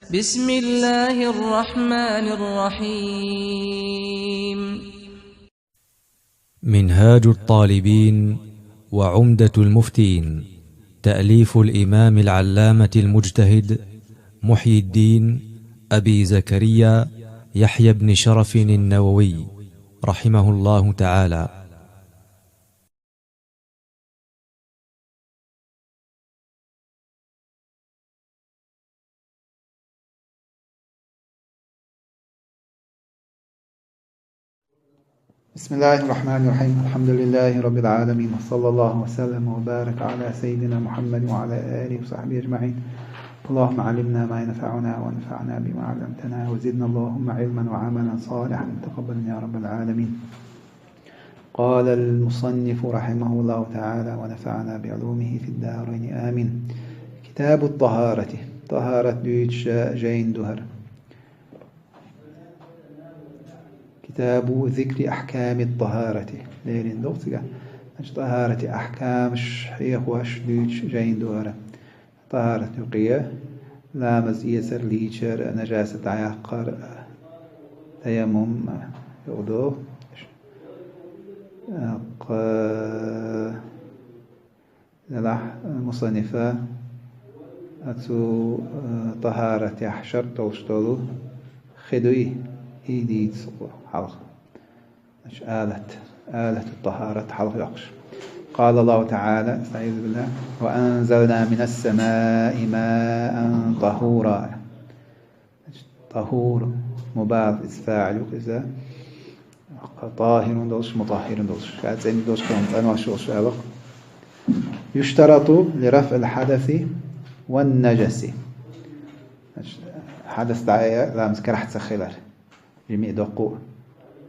بسم الله الرحمن الرحيم. منهاج الطالبين وعمدة المفتين، تأليف الإمام العلامة المجتهد محيي الدين أبي زكريا يحيى بن شرف النووي رحمه الله تعالى. بسم الله الرحمن الرحيم. الحمد لله رب العالمين، وصلى الله وسلم وبارك على سيدنا محمد وعلى آله وصحبه أجمعين. اللهم علمنا ما ينفعنا وانفعنا بما علمتنا، وزدنا اللهم علما وعملا صالحا تقبلنا يا رب العالمين. قال المصنف رحمه الله تعالى ونفعنا بعلومه في الدارين آمين. كتاب الطهارة، طهارة دويتش جين دهر. كتاب ذكر أحكام الطهارة، ليلين دوتك طهارة أحكام شيخ واش دويتش جين دهر. طهارة نقية لامز يسر ليشر نجاسة عياقر تيمم يغدو لح مصنفة أتو طهارة يحشر توشتولو خدوي إيديت حلق آلة الطهارة حلق يقش. قال الله تعالى استعيذ بالله: وأنزلنا من السماء ماء طهورا. طهور مبالغ فاعل إذا طاهر دوش مطهر دوش كاتين دوش كانت أنواع شوش أبق. يشترط لرفع الحدث والنجس. حدث دعاية لا مسكرح تسخيلر جميع دقوة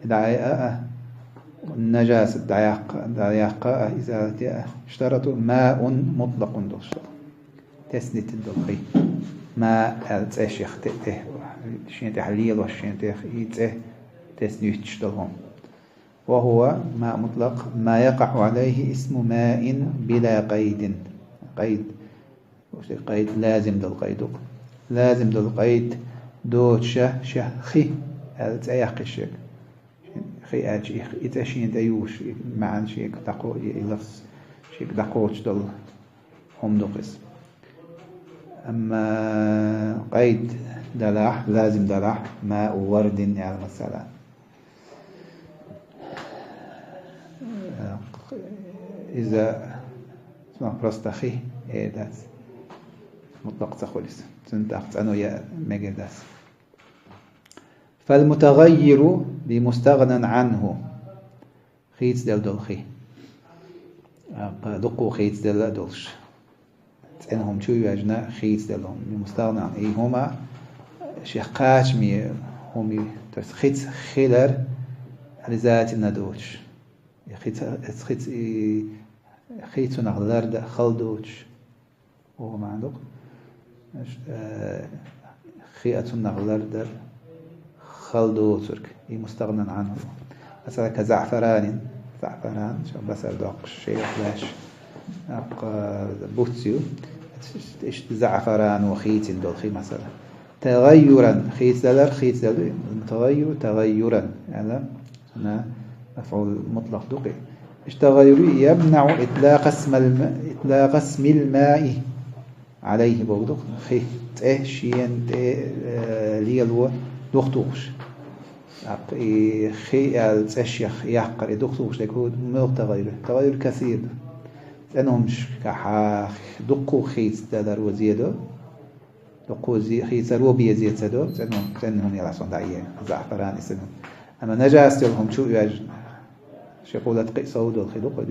دعاية النجاسة دعياقة إزالة. اشترطوا ماء مطلق دوش تسنيت الدقي ماء تسيخ تأته شين تحليل وشين تأته تسنيت تشتغل، وهو ماء مطلق ما يقع عليه اسم ماء بلا قيد. قيد لازم للقيد، لازم للقيد دوت خي تأيق الشيء خي أجي إتشين ديوش معن شيء تقو يلفظ شيء تقوش دل هم دقس. أما قيد دلح لازم دلح ماء ورد يعني مثلا إذا اسمه برستخي داس مطلق تخلص سنتاخت أنو يا مجداس. فالمتغير بمستغنى عنه خيت دل خي دقو خيت دل دلش إنهم شو يجنا خيت دلهم بمستغنى عن إيه هما شقاش مي هم خيت خيلر لذات الندوش خيت نغلر ده خلدوش وهو ما عندك خيئة نغلر ده خلدوترك مستغنى عنه. مثلا كزعفران شو بس أردق شيء فلاش بوتسيو إيش زعفران وخيت الدلخي مثلا تغيرا خيت دلر المتغير تغيرا يعني مفعول مطلق دقي. إيش تغير يمنع إطلاق اسم الماء عليه بودق خيت شين ليلو دختوش خي التشيخ يحقر دختوش يكون مو تغير كثير لأنهم كح دقوا خيت دلر وزيادة دقوا خيت روبي زيادة لأنهم يلعسون دعية زعفران اسمهم. أما نجاس لهم شو يجن شقولة قيسود الخلق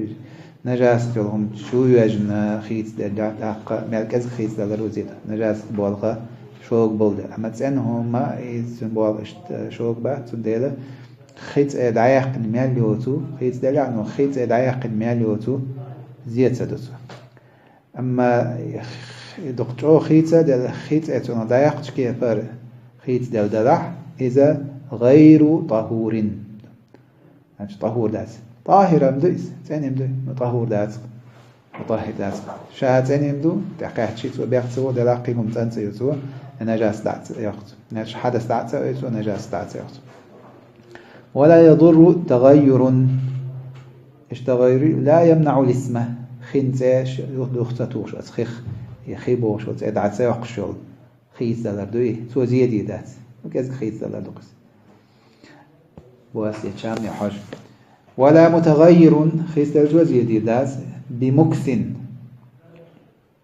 نجاس لهم شو يجن خيت دلر مركز خيت دلر وزيادة نجاس بالغة شوق بولد. أما تسأنهم ما يسمبوال شوق بقى تندله خيت دعيق الماليوتو خيت دلع إنه خيت دعيق الماليوتو زيادة سدوتو. أما دكتور خيت دل خيت أتونا دعيق تشكي فر خيت دل دلع إذا غير طهور يعني طهور داس طاهر مدرس ثاني مدرس طهور داس مطهر داس شهاتين يمدو تحكي شيء بيحسوا دلاقيهم تنسى يسوع نجاس دعت يخت نج حدث دعت يسوع نجاس دعت يخت ولا يضر تغير إيش تغير لا يمنع الاسم خنزاش يخططوش أسخخ يخيبوش وتعدعت يقشل خيس دلار دوي سو زيادة دات وكذا خيس دلار دوكس بواس يتشام يحج ولا متغير خيس دلار زيادة دات بمكث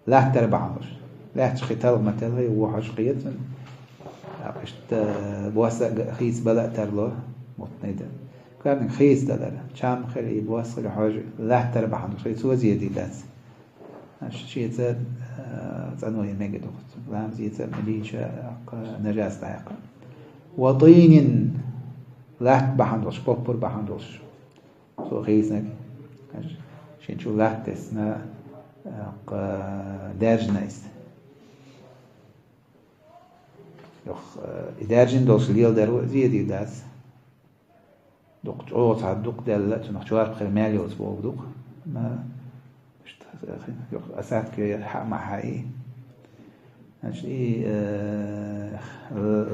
لا تربعش لا تشختل مثلا وحش قيت اشت بواس خيس بلا ترلو متنيدا كان خيس دلار شام خلي بواس الحج لا تربح خيس سو زيادة دات شيء زاد تنوي ميجا دوخت لام زيت مليشة نجاس دايقة وطين لا بحندوش بوبر بحندوش سو خيسنك شين شو لا تسنا دارجنايس يخ دارجن دوس ليل درو زيدي داس دوق اوت عدوق دل تنخشوار بخير ماليوس بوغدوق ما أسات كي مع حقيقي أشي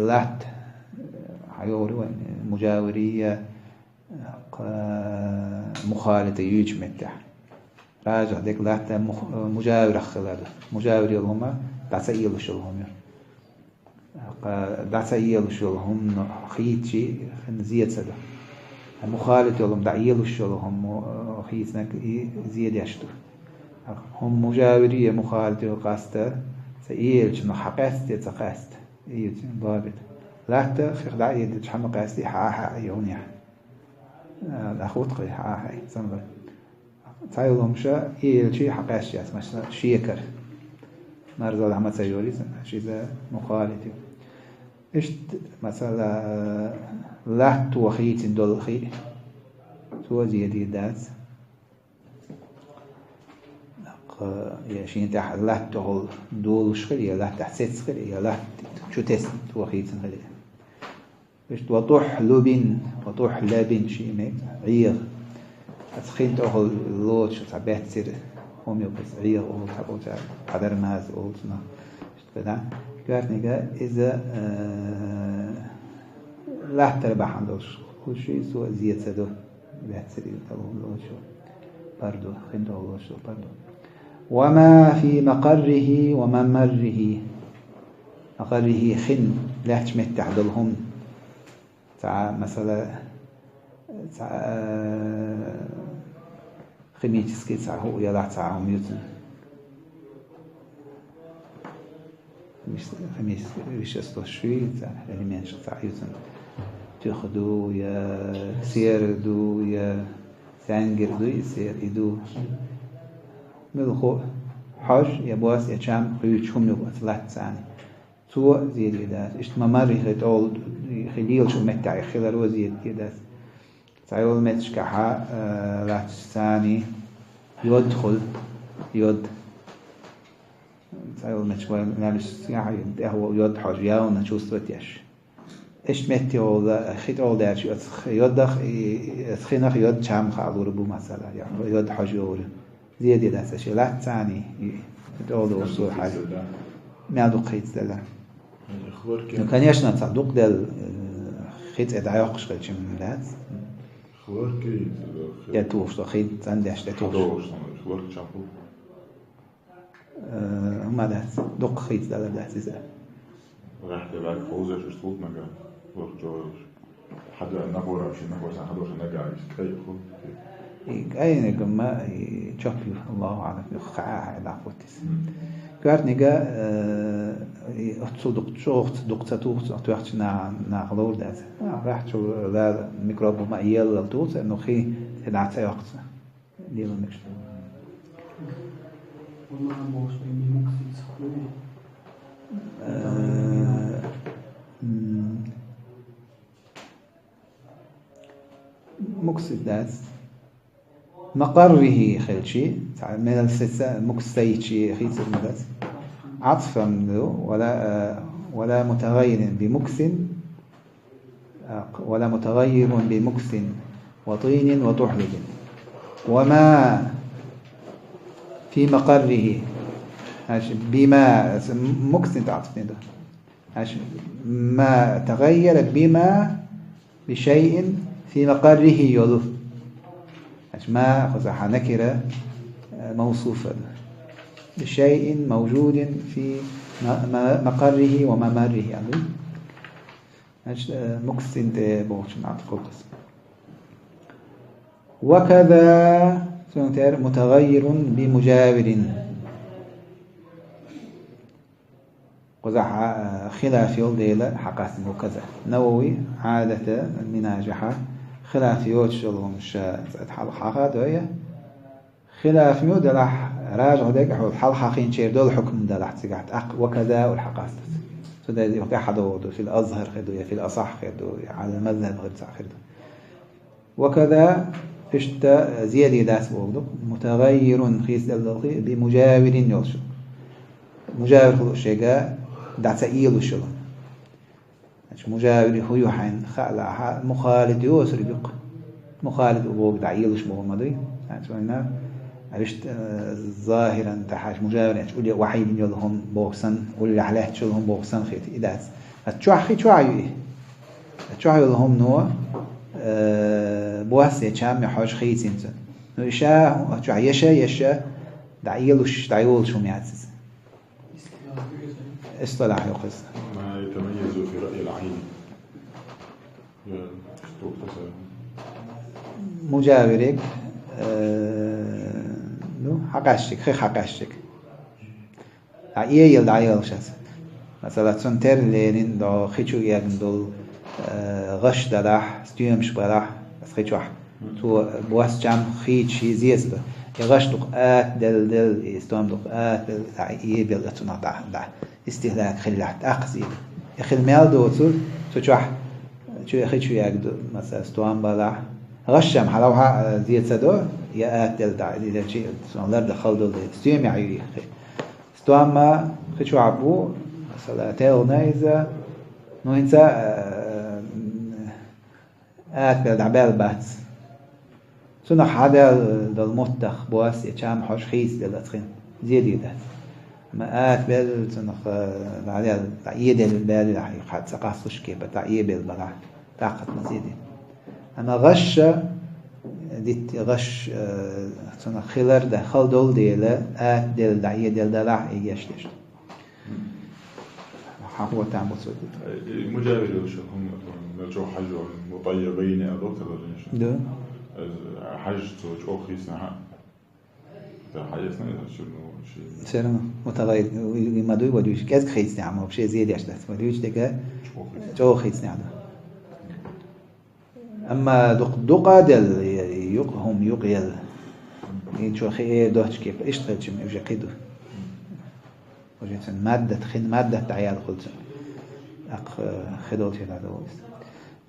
لات حيوري مجاورية مخالطة يجمتح راجع ديك لات مجاور خلال مجاوري هما دعسيل شلهم دعسيل شلهم خيتشي خنزية سدا مخالط يلهم دعيل شلهم خيتنك زيد يشتو هم مجاورية مخالطة قاسته سئيل شنو حقاست يتقاست إيه ضابط لا تخير دعية تشحن قاستي حاها يونيا الأخوت قي حاها سنبر تايلهم شا إيه شيء حقاست يات مثلا شيكر نرزال عم تسيوري شيء مخالطة إيش مثلا لا توخيت دول خي تو زيادة دات ياشين تح لا تقول دول شخلي لا تحسيت شخلي لا شو تست توخيت شخلي إيش توضح لبن وضح لبن شيء ميت عير أتخين تقول لوت شو تعبت سير هم يبص عير أو تقول قدر ماز أو سنا كذا كارت نجا إذا لا تربح عندوش كل شيء سوى زيادة سدو بهتسري تقول لوت شو برضو خين تقول لوت شو برضو وما في مقره وممره مقره خن لا تمتع دلهم تاع مثلا تاع خميتسكي تاع هو يلا تاع ميوتن مش خميس وش استشوي تاع اليمين شو تاع يوتن تاخذوا يا سير دو يا سانجر دو يصير يدو ملخو حج يبواس يشام خيوشهم نبوس لا تساني سوء زيد يداس اشتمامر يخطول خليل شو متع يخيل روزيد يداس تعيول متشكحة لا تساني يدخل يد تعيول متشكحة نالش سياحة هو يد حج ياونا شو سوتيش اش متي ولا خيطول دارش يدخ خينخ يد شام خالور بو مثلا يعني يد حج يوري زيادة داسة شيء لا تاني تقول وصول حاجة ما دوق خيط دلا كان يشنا تصدق دل خيط إدعاء قش شيء من ذات خبر كي يا توفش تو خيط عندش تتوفش خبر شامبو هم ذات دوق خيط دلا ذات إذا راح تبعك فوزة شو صوت مكان وقت جوش حدا نقول عشان نقول عشان حدا عشان نرجع يستخيل أي نجمة يشوفي الله أعلم يخاع على قوتس كارت نجا أتصدق شوخت دقتوخت أتوقعت نا غلور ده راح شو لا ميكروب ما يلا توت إنه خي العتاء وقت دي ما مش وما موش بمكسي مقصد داس مقره خلشي من السلسلة مكسيتشي خيس المدس عطفا ولا متغير بمكس ولا متغير بمكس وطين وطحلب وما في مقره بما مكسن تعطفني ده ما تغير بما بشيء في مقره يلو ما خزح نكرة موصوفة بشيء موجود في مقره وممره يعني مكسن ده بوش نعطف قدس وكذا متغير بمجاور قزح خلاف يولديلا حقاسم وكذا نووي عادة مناجحة خلاف يوتشلهم الحلقة دوية خلاف يو دلح راجع ديك حول الحلقة خين شير دول حكم دلح تسقعت وكذا والحقاسم فده يوقع حدود في الأظهر خدو في الأصح خدو على المذهب غير خدو وكذا فشت زيادة داس بوغدو متغير خيس دلقي بمجاور يوشل مجاور خلو الشيقاء دعت إيل وشلون مجاور هو يحين خلع مخالد يوسر بق مخالد أبوك دعيل وش بوغ مدري يعني عرفت ظاهرا تحاش مجاور يعني تقول وحيد يلهم بوغسن ولا عليه تشلهم بوغسن خيتي إداس تشوح خي تشوح يلهم نوع بواسطة شام يحوش خيتين نو إشاء تشوح يشا دعيل وش دعيل شو ميعتز اصطلاح يقص ما يتميز في رأي العين مجاورك حقاشك خي حقاشك عيال دعيال شاس مثلا سنتر لين دو خيشو يعندل غش دلح ستيمش بلح بس خيشو تو بواس جام خيش زيزبه يغش دقات دل استوام دقات عيال بلتنا ده استهلاك خلعت أقصي يخل مال دوتول تشوح شو يخل شو يقدو مثلا استوام بلا غشم حلاوها زيت سدو يا أتل دع إذا شيء سنلر دخل دول استوام يعيري استوام ما خشوا عبو مثلا تيل نايزة نو إنسا أتل دعبال بات سنة حدا دالمطخ بواس يشام حوش خيس دلتخين زيادي ده ما بال تنخ بعدها تعيد البال راح يقعد سقاصش كيف تعيد بالبلع طاقة مزيدة أما غش ديت غش تنخ خلر ده خل دول ديلا دل تعيد دل راح يجشتش هو تعمل سودي مجاور وش هم جو حج مطيبين أدوت ولا ده حج جو خيسنا حاجتنا شنو شيء سلام متغير ما دوي ودوش كاز خيس نعمه بشيء زيادة عشان ودوش دقة جو خيس نعمه أما دقة دل يقهم يقيل ينشو خي دوتش كيف إيش تلشم يوجد كده وجدت مادة تعيال خلص خدوت هذا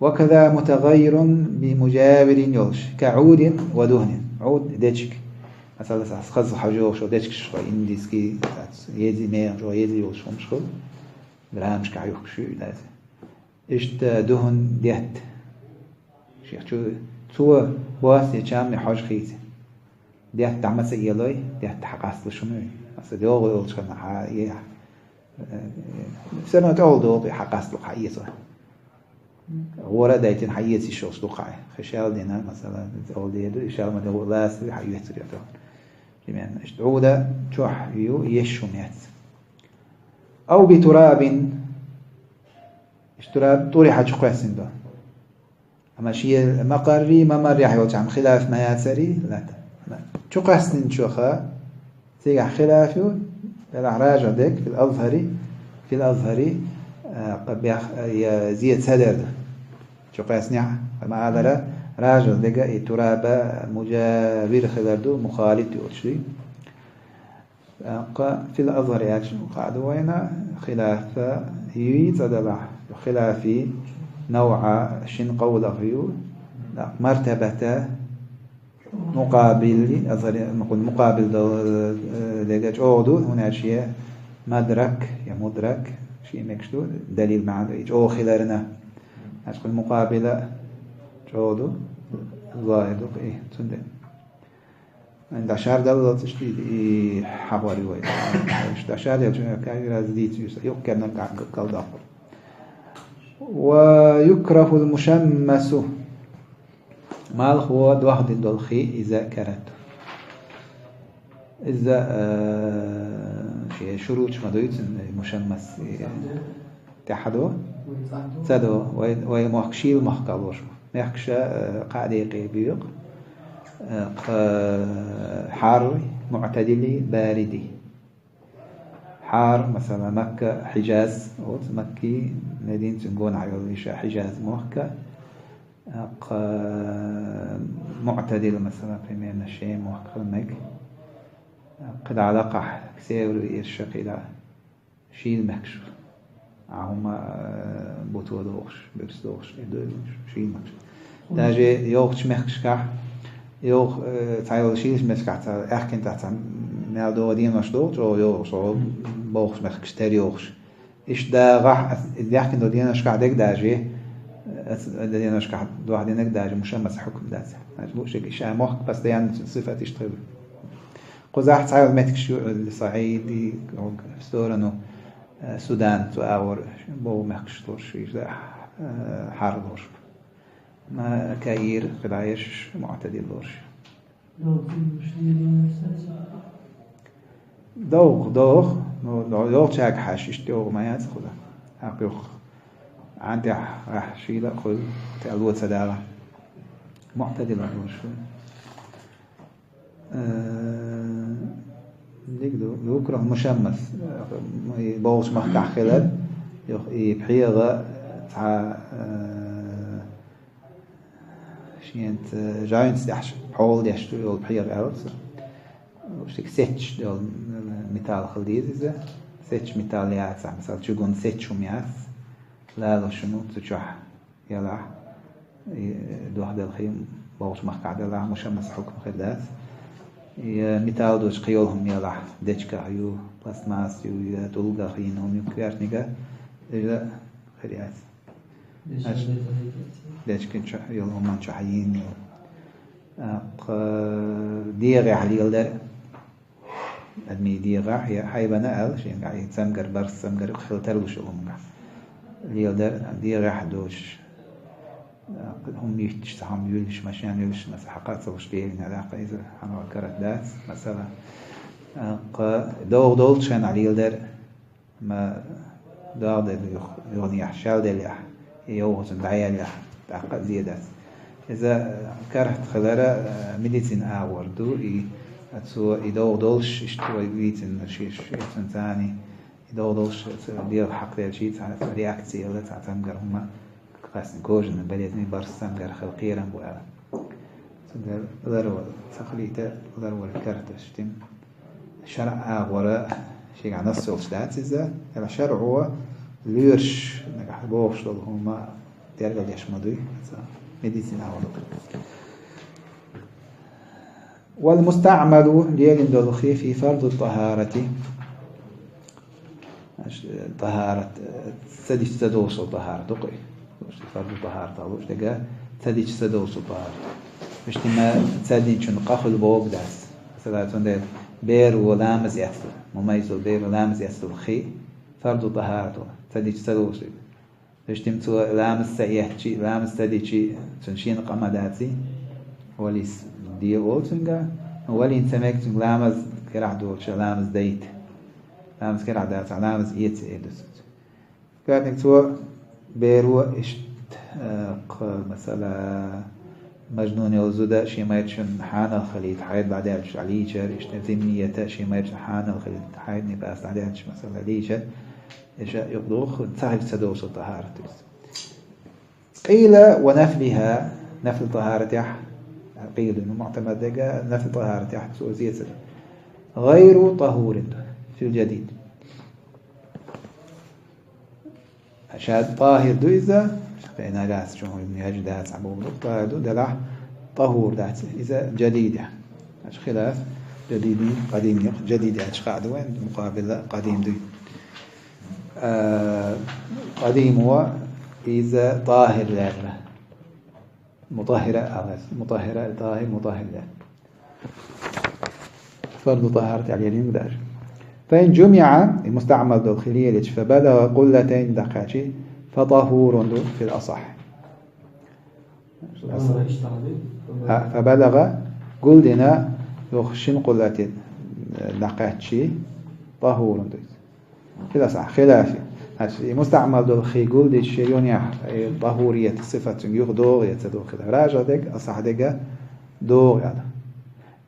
وكذا متغير بمجاور يوش كعود ودهن عود ديتشك مثلا خذ حاجة شو ديتشك شو إنديسكي يدي مير جو يدي يوش هم شو برامج كعيوك شو لازم إيش دهن ديت شيء شو تو باس يجمع حاجة خيزة ديت تعمل سيالي ديت حقاس لشمو مثلا ديوغ يقولش كنا حقيقة سنة تقول ديوغ حقاس لق حقيقة ورا دايتين حقيقة شوش لقعة خشال دينا مثلا تقول ديدو إشار ما ديوغ لاس حقيقة تريدون جميعا اشتعودة تروح يشميت أو بتراب اشتراب طوري حاج قاسم ده أما شيء مقري ما مر يحيوت عن خلاف ما ياسري لا شو قاسن شوخا تيجي خلافه الأعراج عندك في الأظهري قد يزيد سدر شو قاسنع ما هذا راجل دقة تراب مجابر خلاردو مخالد يوشي في الأظهر ياكشن قاعدوا وين خلاف هي تدلع خلافي نوع شن قول فيو مرتبة مقابل أظهر نقول مقابل دقة عودو هنا شيء مدرك يا مدرك شيء مكشتو دليل معنى أو خلارنا أقول مقابلة عودو ظاهر إيه تندم عند عشار دولة تشتي حواري وين عشار يجوا كايرا زديت يذكر نقع قلد آخر. ويكره المشمس مال هو واحد الدلخي إذا كرت إذا في شروط مدويت المشمس تحدو تدو ويمحكشيل محكالوش محكش قاعدة بيق حار معتدلي باردي حار مثلا مكة حجاز أو مكي مدينة نقول عيال حجاز مكة معتدل مثلا في من الشيء مكة المك قد علاقة كسير يرشق إلى شيل مكش هما بطول دوش برس دوش شيل مكش داجي يوغش مكش كح يوغ تعال شيل مكش كح أحكي تحت نال دو دين مش دوش أو يوغش أو بوغش مكش تري يوغش إيش دا راح إذا أحكي دو دين مش قاعدك داجي دين مش قاعد دو واحد دينك داجي مشمس حكم داز مجبوش إيش مخ بس ده يعني صفة تشتغل قزاح تعال متكش الصعيدي أو ستورنو السودان تأور بو مخشتوش إذا حاربوش ما كاير قدايش معتدل لوش دوغ شاك حاشش دوغ ما يدخل أقيخ عندي راح شيلا خذ تألوت سدارة معتدل لوش يكره مشمس بوش مخكع خلال يبحيغ تاع شينت جاينت داش حول داش يول بحيغ اوت وشتك سيتش دول ميتال خليز إذا سيتش ميتال ياس مثلا تشوفون سيتش ومياس لا لا شنو تشوح يلا دو هذا الخيم بوش مخكع ده لا مشمس حكم خلاص ميتال دوش قيولهم يلا ديشكا يو بلاستماس يو تولغا خينهم يكياش نيجا إذا خريات ديشكن شح يلهم من شحيين ديغة حليل در أدمي ديغة هي حيبنا أل شيء قاعد سمجر برس سمجر خلتر وش لهم ليل در ديغة حدوش هم يشتهم يلش مشان يلش مثلا حقات وش بيين علاقة إذا حنا كرت دات مثلا دول شان عليل در ما دار يغني حشال دل يح يوهز بعيال يح تعقد زيادة إذا كرهت خلارة ميديسين أور دو أتسو دولش اشتوى يبيتن شيش ثاني دولش ديال حق ديال شيء رياكسية ولا تعتمر هما قاسن كوجن بليتني برسم جر خلقيرا بوعلا ضرورة تخليته ضرورة كرتشتم شرع وراء شيء عن نص الشدات إذا الشرع هو ليرش نجح بوش هما ترجع ليش مضي ميديسين أول والمستعمل ليل دلخي في فرض الطهارة طهارة سديش سدوس الطهارة دقي فرض الطهارة طالوش دقا سديش سدوس الطهارة مش تما سديش نقخل بوق داس مثلا تندل بير ولامز يأثر مميز البير ولامز يأثر الخي فرض الطهارة سديش سدوس مش تمتو لامز سيحتشي لامز سديشي تنشين قمداتي وليس دي أولتنجا ولي انتمك لامز كراح دوش لامز ديت لامز كراح دات لامز يت إيدس كانك تو بيرو إشت مثلا مجنون يوزودا شيء ما يتشن حان الخليط حيد بعدها عليشر إشت ذمية شيء ما يتشن حان الخليط حيد نباس بعدها مثلا ليشر إيش يقدوخ تعرف سدوس الطهارة قيل ونفلها نفل طهارة قيل إنه معتمد دقة نفل طهارة تحت سوزية غير طهور في الجديد أشاد طاهر دويزة فإن لاس شو ابن هج داس عبود طاهر دو دلع طهور داس إذا جديد أش خلاف جديد قديم جديد أش قاعد وين مقابل قديم دوي قديم هو إذا طاهر لا مطهرة طاهر مطهر لا فرض طهارة على اليمين داج. فإن جمع المستعمل دول خلية فبلغ قلتين دقاتي فطهور في الأصح. فبلغ قلنا يخشن قلتين دقاتي طهور في الأصح خلافي. مستعمل دول خي قلد الشيء يعني طهورية صفة يخدوغ يتدوغ راجع ديك أصح ديك دوغ هذا.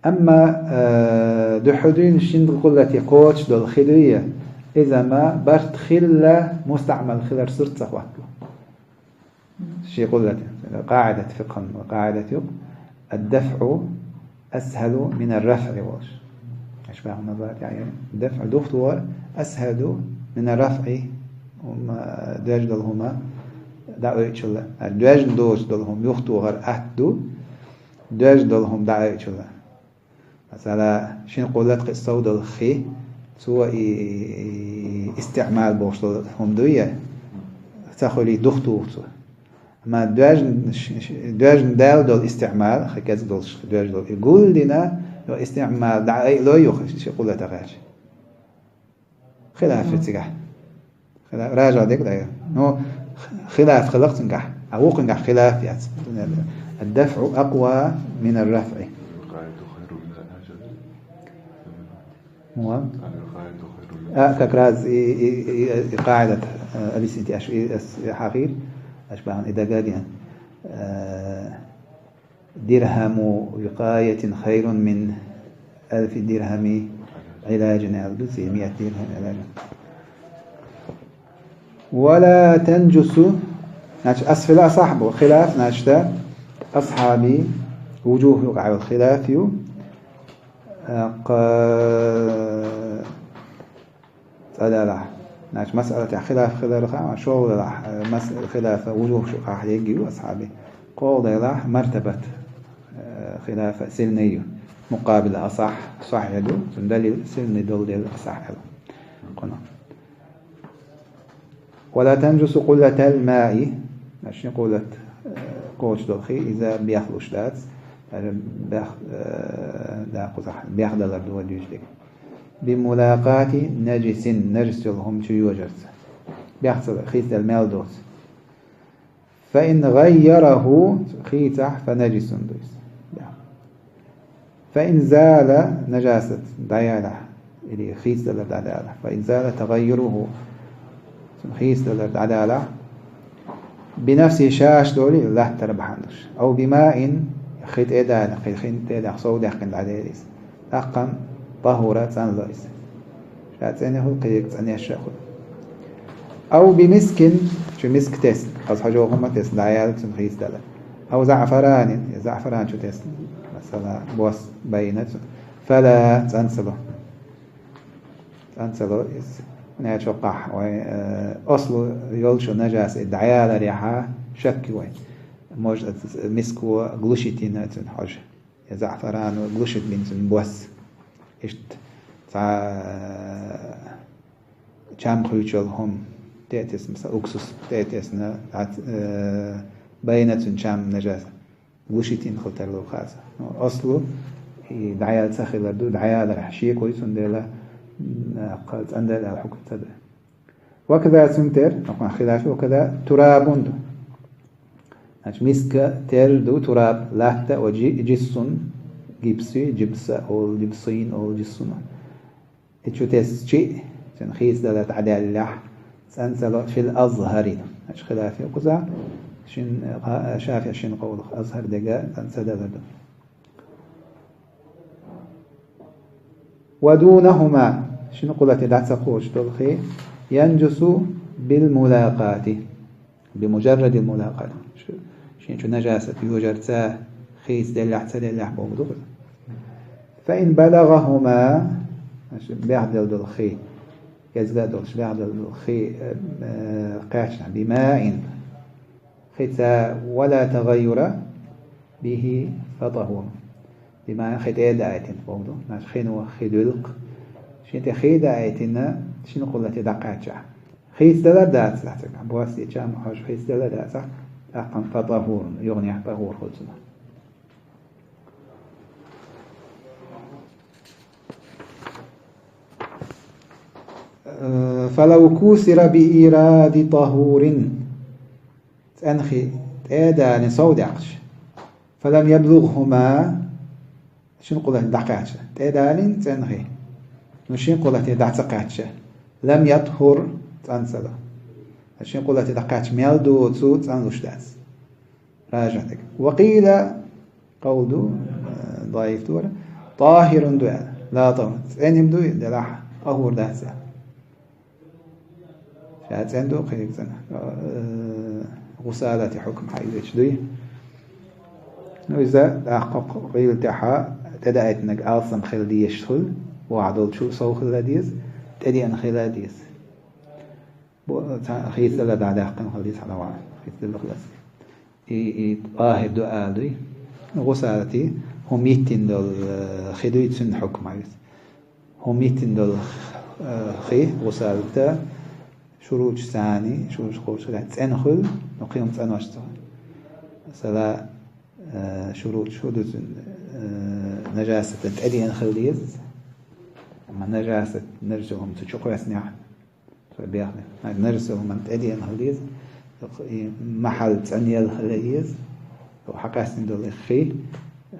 أما دحدين شين القلة قوتش دول خلية إذا ما برت خلة مستعمل خلة صرت سخوات شيء قلة قاعدة فقه وقاعدة الدفع أسهل من الرفع واش أشبه النظرات يعني الدفع دفع أسهل من الرفع وما دواج دولهما دعوة الله دواج دوش دولهم يخطو غير أهدو دواج دولهم دعوة الله مثلا شين قولات قصة دول سوى استعمال بوش دولهم دوية تاخلي دختو ما دواج دول استعمال خكاز دواج دول يقول لنا لو استعمال دعوة لا يخش شي قولات غاش خلاف تجاه راجع ديك ده نو خلاف خلقت نجح أو نجح خلاف يعني الدفع أقوى من الرفع مو كراز قاعدة أبي سنتي حقير أشبه إذا قال يعني درهم وقاية خير من 1000 درهم علاج نالبس 100 درهم علاج ولا تنجس أسفل صاحبه خلاف ناشتا أصحابي وجوه يقع الخلاف سألا ناش مسألة خلاف شغل مسألة خلاف وجوه شقاح يجي أصحابي قول له مرتبة خلاف سلني مقابل أصح صح يدو دليل سلني دول أصح قلنا ولا تنجس قلة الماء ماشي قلة قوش دلخي إذا بيخلوش دات بياخد الأرض وديجلك بملاقات نجس لهم تيوجرت بيحصل خيط الماء دوت فإن غيره خيطة فنجس دوس فإن زال نجاسة ديالة اللي خيط ديالة فإن زال تغيره خيس دلت عدالة بنفس شاش دولي لا تربحندش أو بماء خيط إدالة خيط إدالة صود يحقن العداليس أقن طهورات سان لويس شاتيني هو قيق تاني الشاخد أو بمسك شو مسك تس أصحى جوهم تس دعيال خيس دلت أو زعفران شو تس مثلا بوس بينت فلا تنسله نهاية شقح أصل يولش نجاس الدعيال ريحة شك وين موج مسكو غلوشتين حاجة زعفران غلوشت بنتن بوس إشت كم خيوشلهم تأتس مثلا أكسس تأتسنا بينة كم نجاسة غلوشتين خلتر له خاصة أصله دعيال سخيل دو دعيال رحشية كويسون ديلا قد أندل الحكم تدري وكذا سمتر نقول خلافي وكذا تراب مسك تردو تراب لاتا وجسون جبسي جبس أو جبسين أو جسون إتشو تسشي تنخيس دلت عدال اللح سنسل في الأظهر خلافي وكذا شن شافي شن قول أظهر دقاء سنسل دلت ودونهما شنو قلت لا تقوش تلخي ينجس بالملاقات بمجرد الملاقات شنو نجاسة يوجرتا خيس دلع تدلع بوضوء فإن بلغهما بيعدل الخي يزداد بيعدل الخي قاشع بماء خيتا ولا تغير به فطهور بما خيت آياتين بوضو ناش خينو خيدلق شنت خيد آياتنا شنو قلت دقاتشا خيس دلر دات سحتك بواسي جام حاج خيس دلر دات سح أقام فطهور يغني طهور خلصنا فلو كوسر بإيراد طهور تأنخي تأداني صودعش فلم يبلغهما شنو قلت دقاتش تأداني تأنخي نشين قلت دعتقاتش لم يطهر تأنسلا شنو قلت دقاتش ميلدو تسو تأنلوش داس راجعتك وقيل قول ضعيف دور طاهر دوال لا طهر تأنيم دوي دلاح طهور داسا شاهد عنده خير سنة غسالة حكم حيث دوي إذا أحقق قيل تحا تدعيت إنك أصلا خيل دي يشتغل وعدل شو صو خيل ديز تدي أن خيل ديز خيس لا بعد أحقن خيل ديز على واحد خيس لا خلاص طاهر دعاء دوي غسالتي هم يتين دول خدوي تسن حكم حيث هم يتين دول خي غسالته شروط ثاني شروط خوش لا تنخل نقيم تناشته مثلا شروط نجاسة تأدي انخليز أما نجاسة نرجعهم تشوقوا يسنع فبياخد نرجعهم من تأدي انخليز محل تعني الخليز وحقاسن دول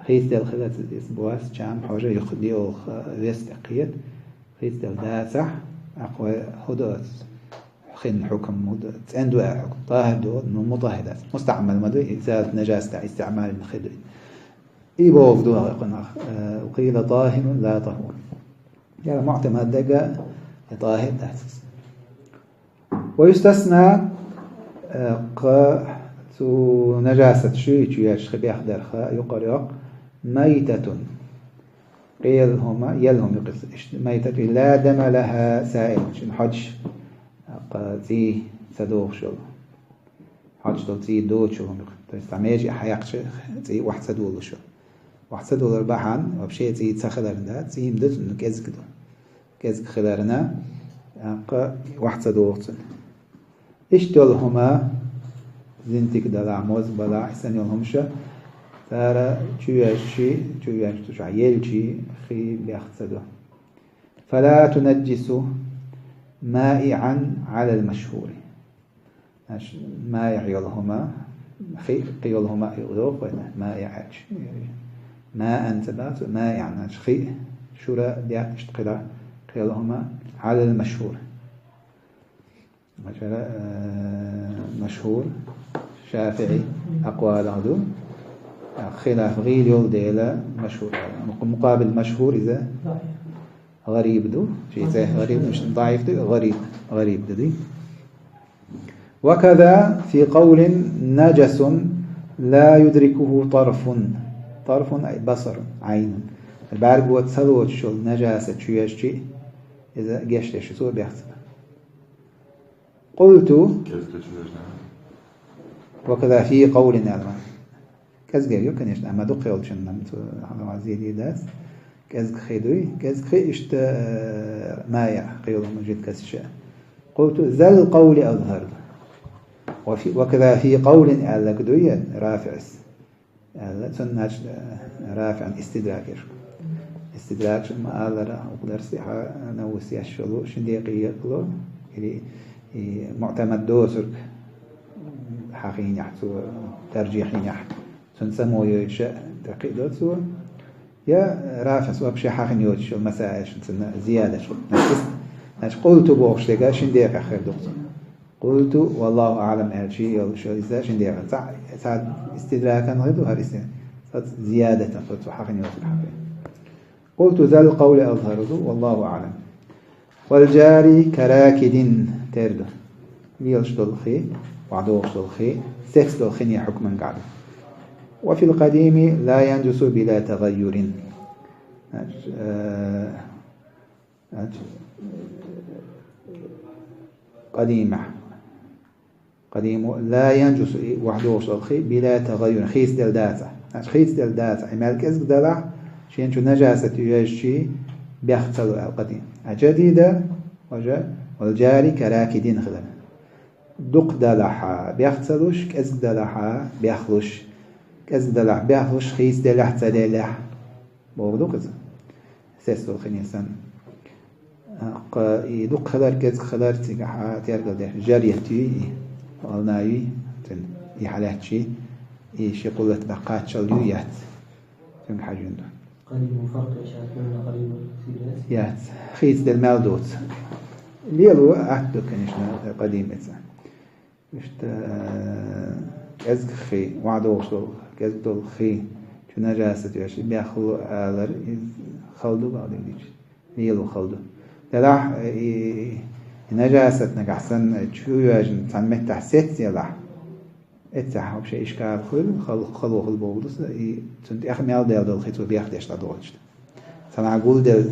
خيس دل خلات الإسبواس جام حاجة يخديو ويست قيد خيس دل داسح أقوى هدوث خين حكم عنده حكم طاهر دو مطهرات مستعمل مدوي إزالة نجاسة استعمال الخدوي إيبوف دو قلنا وقيل طاهر لا طهور يعني معتمد دقا طاهر داسس ويستثنى تو نجاسة شيء ياش خبيخ درخا يقرأ ميتة قيلهما يلهم يقص ميتة لا دم لها سائل شن حج قاتي صدوق شو حج تلتي دود شو هم تستعميج حياقش تي واحد صدول شو واحد صدول البحان وبشيء تي تخلرنا تي مدت إنه كذا خلرنا واحد صدوق إيش دولهما زنتك دلع موز بلع حسن يلهمش ترى جواشي تشع يلجي خي بيختصده فلا تنجسوا مائعا على المشهور مائع يلهما خي قيلهما يغلق ولا مائع ما أنت بات مائع خي شورا ديات اشتقلا قيلهما على المشهور مثلا مشهور شافعي أقوال عدو خلاف غير يولديلا مشهور مقابل مشهور إذا غريب دو شيء زي غريب مش ضعيف دو غريب دو وكذا في قول نجس لا يدركه طرف أي بصر عين البارق وتسلوت شو نجاسة شو يشتي إذا جشت شو بيحسب قلت وكذا في قول نعلم كذا يمكن يشتغل أما دقي أول شيء نمت على عزيزي داس كذا خيدوي كذا خيشت مايع قيلهم مجد كذا شيء قلت ذا القول أظهر وكذا في قول على كدوية رافعس على سنة رافع استدراك ما قال له وقدر سيحة نوسي الشلو شنديقية كله اللي معتمد دوسرك حقين يحتو ترجيحين يحتو سنسمو يشاء تقيدات سوى يا رافع سوى بشي حقين يوتشو مسائل سنة زيادة شو قلت بوغش لقا شنديق أخير دكتور قلت والله أعلم أهل شيء يلا شو إذا شنديق ساعد استدراكا غير وهذا استدراك زيادة قلت حقين يوتشو حقين قلت ذا القول أظهره والله أعلم والجاري كراكد ترد ميلش دلخي وعدوش دلخي سكس دلخي حكما قاعدة وفي القديم لا ينجس بلا تغير قديم لا ينجس وعدوش دلخي بلا تغير خيس دل داتا خيس دل داتا عمال كزك دلع شين شو نجاسة يجي بيختلوا القديم جديدة والجاري كراكدين خلال دق دلحا بيختلوش كزك دلحا بيخلوش كزك دلح بيخلوش خيس دلح تدلح بوغدو كذا سيستو الخنيسان يدق خلار كذا خلار تيجا تيرجع ده جاريتي والناي تن يحلات شيء يشقولة بقات شليات تن حاجون قريب فرق إشارة من قريب سيريس يات خيط المالدوت ليلو أحدو كنيشنا قديم إنسان مشت أزق خي وعد وصل كذب خي شو نجاسة يعيش بيأخذ آلر خلدو بعد يجي ليلو خلدو تلاح نجاسة نجحسن شو يواجن تعمل تحسيت يلاح اتسح بشيء إشكال خلو بودس تنت أخ ميال دل دل خيط وبيأخذ يشتغل دوش سنا أقول دل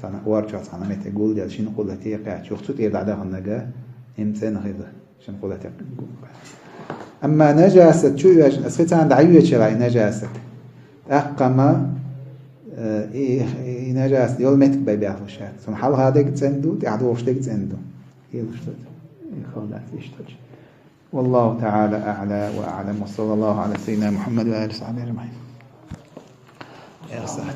سنا وارجع سنا مت أقول دل شين قلتي قاعد شو خصوصي بعدها هنجا إمتى نخيضه شين قلتي أما نجاسة شو يواجن أسخيت عند عيوة شرعي نجاسة أقما نجاسة يول متك بيأخذ شات ثم حال هذا جتندو تعدو وش تجتندو يلشتد يخلات يشتج والله تعالى أعلى وأعلم وصلى الله على سيدنا محمد وآله وصحبه أجمعين. يا صاحبي